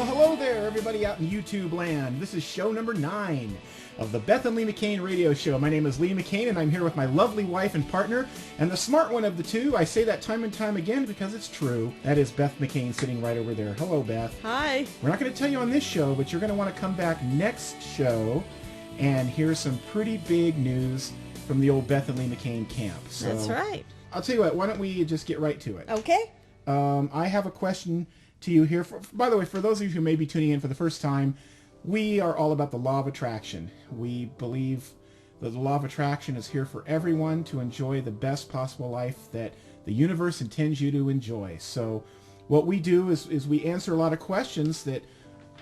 Well, hello there, everybody out in YouTube land. This is show number 9 of the Beth and Lee McCain radio show. My name is Lee McCain, and I'm here with my lovely wife and partner, and the smart one of the two. I say that time and time again because it's true. That is Beth McCain sitting right over there. Hello, Beth. Hi. We're not going to tell you on this show, but you're going to want to come back next show and hear some pretty big news from the old Beth and Lee McCain camp. So, that's right. I'll tell you what, why don't we just get right to it? Okay. I have a question to you here. By the way, for those of you who may be tuning in for the first time, we are all about the law of attraction. We believe that the law of attraction is here for everyone to enjoy the best possible life that the universe intends you to enjoy. So what we do is we answer a lot of questions that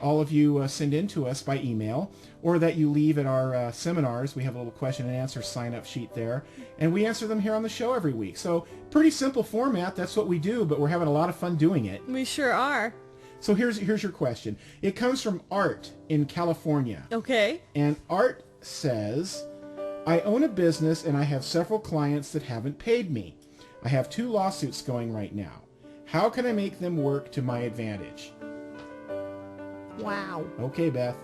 all of you send in to us by email, or that you leave at our seminars. We have a little question and answer sign-up sheet there, and we answer them here on the show every week. So pretty simple format. That's what we do, but we're having a lot of fun doing it. We sure are. So here's your question. It comes from Art in California. Okay. And Art says, I own a business and I have several clients that haven't paid me. I have 2 lawsuits going right now. How can I make them work to my advantage? Wow. Okay, Beth.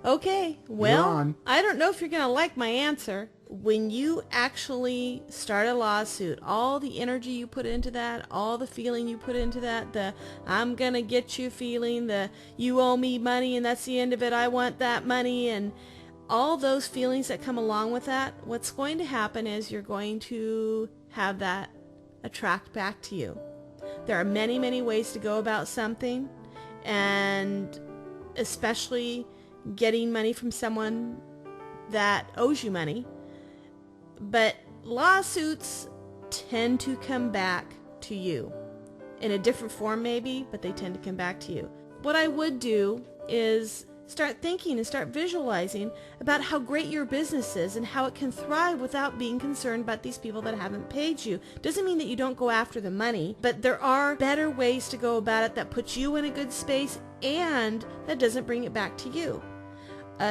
Okay. You're Well, on. I don't know if you're going to like my answer. When you actually start a lawsuit, all the energy you put into that, all the feeling you put into that, the I'm going to get you feeling, the you owe me money and that's the end of it, I want that money, and all those feelings that come along with that, what's going to happen is you're going to have that attract back to you. There are many, many ways to go about something, and especially getting money from someone that owes you money. But lawsuits tend to come back to you in a different form maybe, but they tend to come back to you. What I would do is start thinking and start visualizing about how great your business is and how it can thrive without being concerned about these people that haven't paid you. Doesn't mean that you don't go after the money, but there are better ways to go about it that puts you in a good space and that doesn't bring it back to you.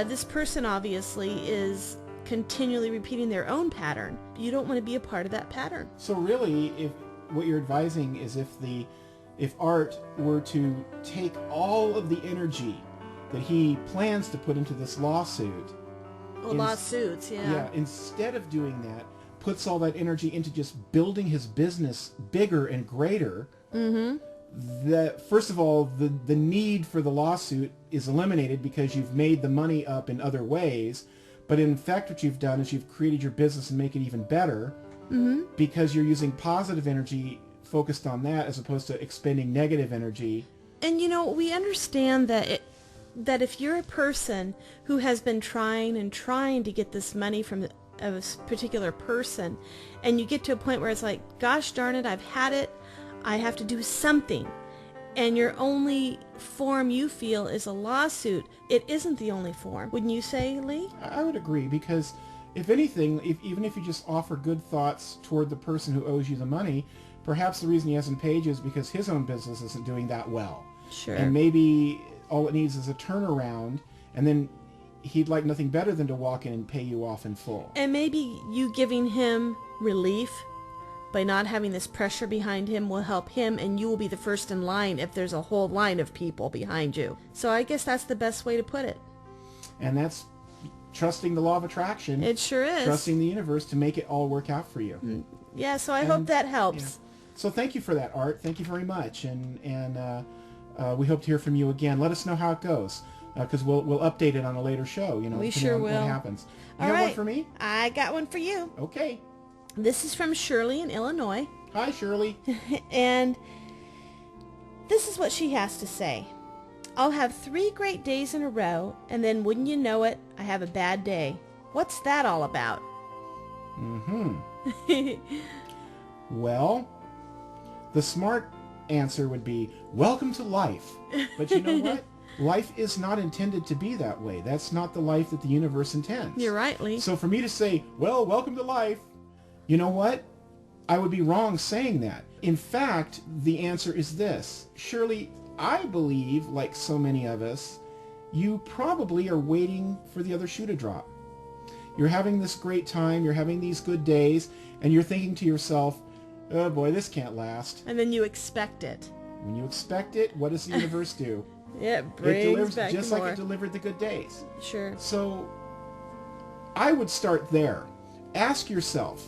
This person obviously is continually repeating their own pattern. You don't want to be a part of that pattern. So really, if what you're advising is if Art were to take all of the energy that he plans to put into this lawsuit, Lawsuits, yeah. Instead of doing that, puts all that energy into just building his business bigger and greater. Mm-hmm. That first of all, the need for the lawsuit is eliminated because you've made the money up in other ways. But in fact, what you've done is you've created your business and make it even better, because you're using positive energy focused on that as opposed to expending negative energy. And you know, we understand that if you're a person who has been trying to get this money from a particular person, and you get to a point where it's like, gosh darn it, I've had it, I have to do something, and your only form you feel is a lawsuit, it isn't the only form. Wouldn't you say, Lee? I would agree, because if anything, even if you just offer good thoughts toward the person who owes you the money, perhaps the reason he hasn't paid you is because his own business isn't doing that well. Sure. And maybe all it needs is a turnaround, and then he'd like nothing better than to walk in and pay you off in full. And maybe you giving him relief by not having this pressure behind him will help him, and you will be the first in line if there's a whole line of people behind you. So I guess that's the best way to put it. And that's trusting the law of attraction. It sure is. Trusting the universe to make it all work out for you. Yeah, so I hope that helps. Yeah. So thank you for that, Art. Thank you very much. And we hope to hear from you again. Let us know how it goes, because we'll update it on a later show. You know, we depending sure on will. What happens? You All have right. one for me? I got one for you. Okay. This is from Shirley in Illinois. Hi, Shirley. And this is what she has to say. I'll have 3 great days in a row, and then wouldn't you know it, I have a bad day. What's that all about? Well, the smart answer would be, welcome to life. But you know what? Life is not intended to be that way. That's not the life that the universe intends. You're right, Lee. So for me to say, well, welcome to life, you know what? I would be wrong saying that. In fact, the answer is this. Shirley, I believe, like so many of us, you probably are waiting for the other shoe to drop. You're having this great time, you're having these good days, and you're thinking to yourself, oh boy, this can't last. And then you expect it. When you expect it, what does the universe do? Yeah, It brings delivers back just the like more. it delivered the good days. Sure. So I would start there. Ask yourself,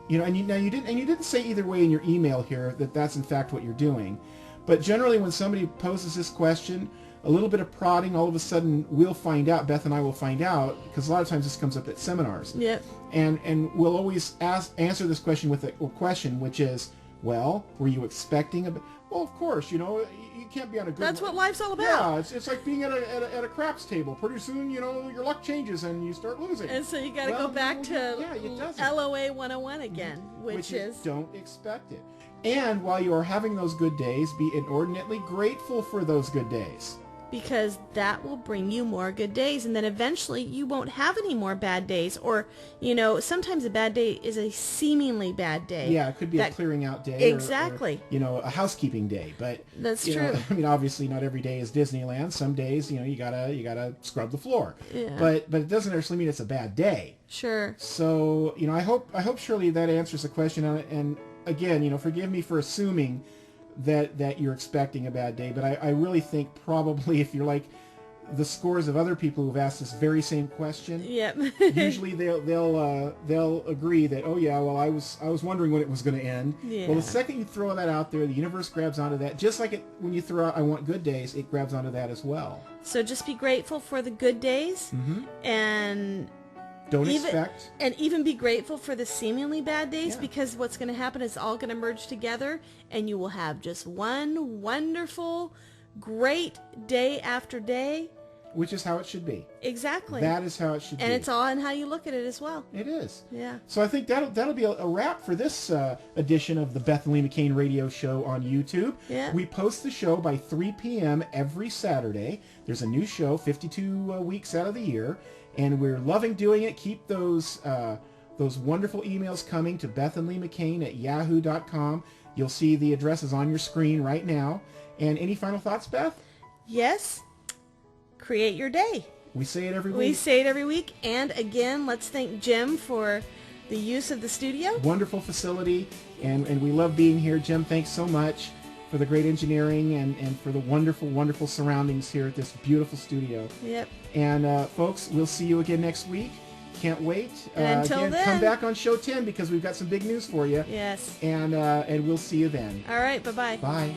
and you didn't say either way in your email here that that's in fact what you're doing, but generally when somebody poses this question, a little bit of prodding, all of a sudden we'll find out. Beth and I will find out, because a lot of times this comes up at seminars. Yep. And we'll always answer this question with a question, which is, well, were you expecting a? Well, of course, you can't be on a good. That's what life's all about. Yeah, it's like being at a craps table. Pretty soon, your luck changes and you start losing. And so you got to go back to it doesn't. LOA 101 again, which is don't expect it. And while you are having those good days, be inordinately grateful for those good days. because that will bring you more good days, and then eventually you won't have any more bad days. Or, sometimes a bad day is a seemingly bad day. Yeah, it could be a clearing out day. Exactly. Or a housekeeping day. But that's true. Obviously not every day is Disneyland. Some days, you gotta scrub the floor. Yeah. But it doesn't necessarily mean it's a bad day. Sure. So, I hope Shirley that answers the question. And again, forgive me for assuming that you're expecting a bad day, but I really think probably if you're like the scores of other people who've asked this very same question, yep. usually they'll agree that, oh yeah, well I was wondering when it was going to end. Yeah. Well, the second you throw that out there, the universe grabs onto that, just like when you throw out I want good days, it grabs onto that as well. So just be grateful for the good days, and don't expect. And even be grateful for the seemingly bad days, Yeah. because what's going to happen is all going to merge together, and you will have just one wonderful, great day after day. Which is how it should be. Exactly. That is how it should be. And it's all in how you look at it as well. It is. Yeah. So I think that'll be a wrap for this edition of the Beth and Lee McCain radio show on YouTube. Yeah. We post the show by 3 p.m. every Saturday. There's a new show 52 weeks out of the year, and we're loving doing it. Keep those wonderful emails coming to bethandleemccain@yahoo.com. You'll see the addresses on your screen right now. And any final thoughts, Beth? Yes. Create your day. We say it every week. We say it every week. And again, let's thank Jim for the use of the studio. Wonderful facility, and we love being here. Jim, thanks so much for the great engineering and for the wonderful, wonderful surroundings here at this beautiful studio. Yep. And folks, we'll see you again next week. Can't wait. And until then, come back on show 10 because we've got some big news for you. Yes. And we'll see you then. All right. Bye-bye. Bye.